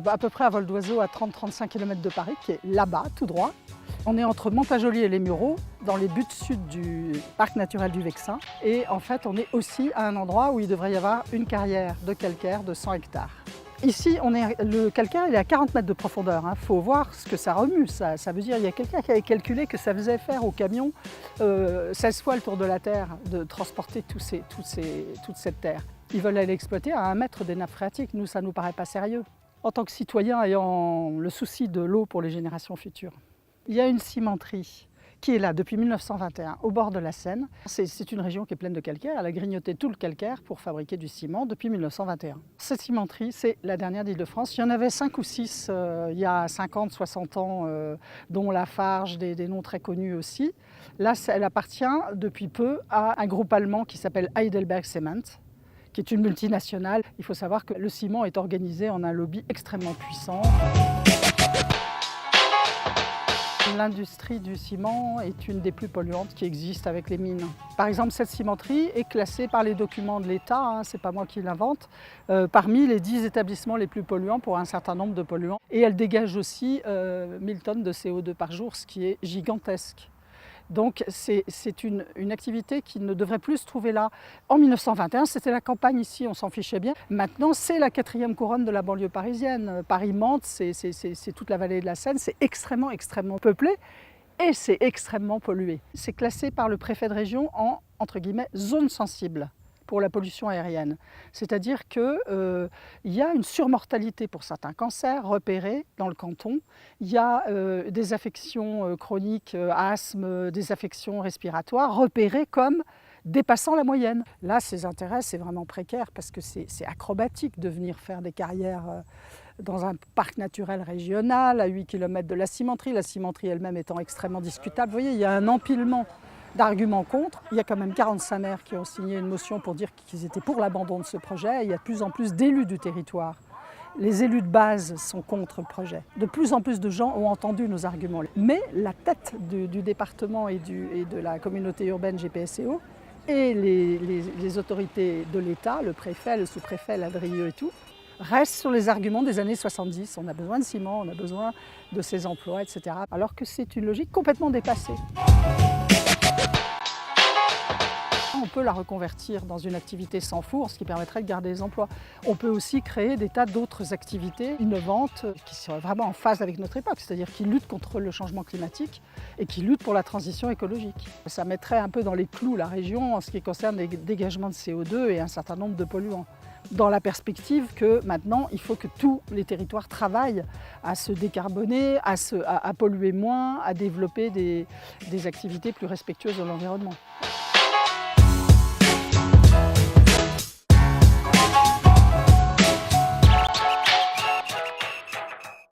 à peu près à vol d'oiseau à 30-35 km de Paris, qui est là-bas, tout droit. On est entre Mantes-la-Jolie et les Mureaux, dans les buttes sud du parc naturel du Vexin. Et en fait, on est aussi à un endroit où il devrait y avoir une carrière de calcaire de 100 hectares. Ici, le calcaire il est à 40 mètres de profondeur. Il faut voir ce que ça remue. Ça veut dire qu'il y a quelqu'un qui avait calculé que ça faisait faire au camion 16 fois le tour de la Terre de transporter toute cette terre. Ils veulent aller exploiter à 1 mètre des nappes phréatiques. Nous, ça ne nous paraît pas sérieux. En tant que citoyen ayant le souci de l'eau pour les générations futures. Il y a une cimenterie qui est là depuis 1921 au bord de la Seine. C'est une région qui est pleine de calcaire. Elle a grignoté tout le calcaire pour fabriquer du ciment depuis 1921. Cette cimenterie, c'est la dernière d'Île-de-France. Il y en avait 5 ou 6 il y a 50, 60 ans, dont Lafarge, des noms très connus aussi. Là, elle appartient depuis peu à un groupe allemand qui s'appelle Heidelberg Cement, qui est une multinationale. Il faut savoir que le ciment est organisé en un lobby extrêmement puissant. L'industrie du ciment est une des plus polluantes qui existent avec les mines. Par exemple, cette cimenterie est classée par les documents de l'État, ce n'est pas moi qui l'invente, parmi les 10 établissements les plus polluants pour un certain nombre de polluants. Et elle dégage aussi 1000 tonnes de CO2 par jour, ce qui est gigantesque. Donc c'est une activité qui ne devrait plus se trouver là. En 1921, c'était la campagne ici, on s'en fichait bien. Maintenant, c'est la 4e couronne de la banlieue parisienne. Paris-Mantes, c'est toute la vallée de la Seine, c'est extrêmement, extrêmement peuplé et c'est extrêmement pollué. C'est classé par le préfet de région en, entre guillemets, zone sensible pour la pollution aérienne. C'est-à-dire qu'il y a une surmortalité pour certains cancers repérés dans le canton. Il y a des affections chroniques, asthme, des affections respiratoires repérées comme dépassant la moyenne. Là, ces intérêts, c'est vraiment précaire parce que c'est acrobatique de venir faire des carrières dans un parc naturel régional à 8 km de la cimenterie elle-même étant extrêmement discutable. Vous voyez, il y a un empilement d'arguments contre. Il y a quand même 45 maires qui ont signé une motion pour dire qu'ils étaient pour l'abandon de ce projet. Il y a de plus en plus d'élus du territoire. Les élus de base sont contre le projet. De plus en plus de gens ont entendu nos arguments. Mais la tête du département et de la communauté urbaine GPSO et les autorités de l'État, le préfet, le sous-préfet, l'Adrieux et tout, restent sur les arguments des années 70. On a besoin de ciment, on a besoin de ces emplois, etc. Alors que c'est une logique complètement dépassée. On peut la reconvertir dans une activité sans four, ce qui permettrait de garder les emplois. On peut aussi créer des tas d'autres activités innovantes qui seraient vraiment en phase avec notre époque, c'est-à-dire qui luttent contre le changement climatique et qui luttent pour la transition écologique. Ça mettrait un peu dans les clous la région en ce qui concerne les dégagements de CO2 et un certain nombre de polluants. Dans la perspective que maintenant, il faut que tous les territoires travaillent à se décarboner, à polluer moins, à développer des activités plus respectueuses de l'environnement.